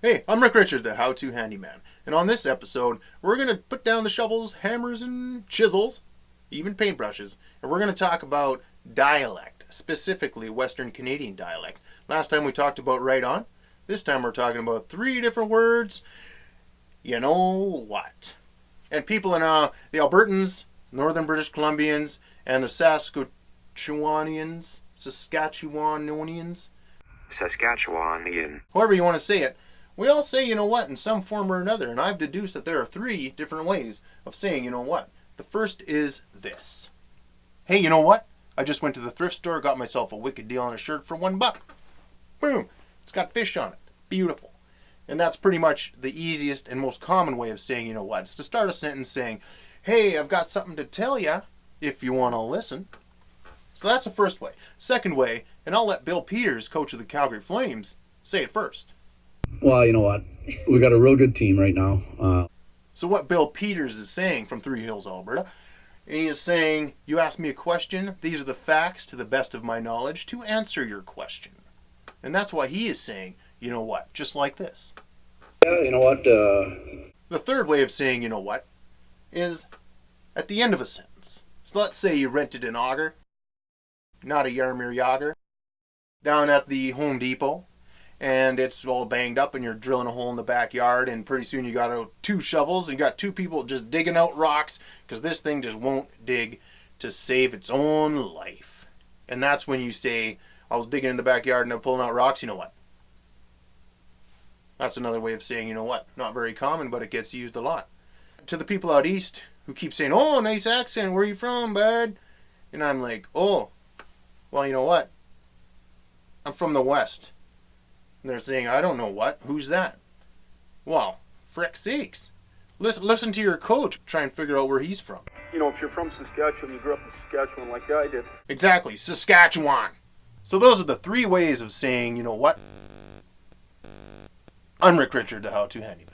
Hey, I'm Rick Richard, the How-To Handyman, and on this episode, we're going to put down the shovels, hammers, and chisels, even paintbrushes, and we're going to talk about dialect, specifically Western Canadian dialect. Last time we talked about right on. This time we're talking about 3 different words. You know what? And people in the Albertans, Northern British Columbians, and the Saskatchewanians, however you want to say it, we all say you know what in some form or another, and I've deduced that there are 3 different ways of saying you know what. The first is this. Hey, you know what? I just went to the thrift store, got myself a wicked deal on a shirt for $1. Boom! It's got fish on it. Beautiful. And that's pretty much the easiest and most common way of saying you know what. It's to start a sentence saying, hey, I've got something to tell ya, if you want to listen. So that's the first way. Second way, and I'll let Bill Peters, coach of the Calgary Flames, say it first. Well, you know what? We got a real good team right now. So what Bill Peters is saying from Three Hills, Alberta, he is saying, you ask me a question, these are the facts to the best of my knowledge to answer your question. And that's why he is saying, you know what, just like this. Yeah, you know what? The third way of saying you know what is at the end of a sentence. So let's say you rented an auger, not a Yarmir Yager, down at the Home Depot, and it's all banged up and you're drilling a hole in the backyard, and pretty soon you got 2 shovels and you got 2 people just digging out rocks because this thing just won't dig to save its own life. And that's when you say, I was digging in the backyard and I'm pulling out rocks, you know what? That's another way of saying you know what. Not very common, but it gets used a lot. To the people out east who keep saying, oh, nice accent, where are you from, bud? And I'm like, oh, well, you know what? I'm from the West. And they're saying, I don't know what. Who's that? Well, frick sakes. Listen to your coach. Try and figure out where he's from. You know, if you're from Saskatchewan, you grew up in Saskatchewan like I did. Exactly, Saskatchewan. So those are the 3 ways of saying, you know what? I'm Rick Richard, the How-To Handyman.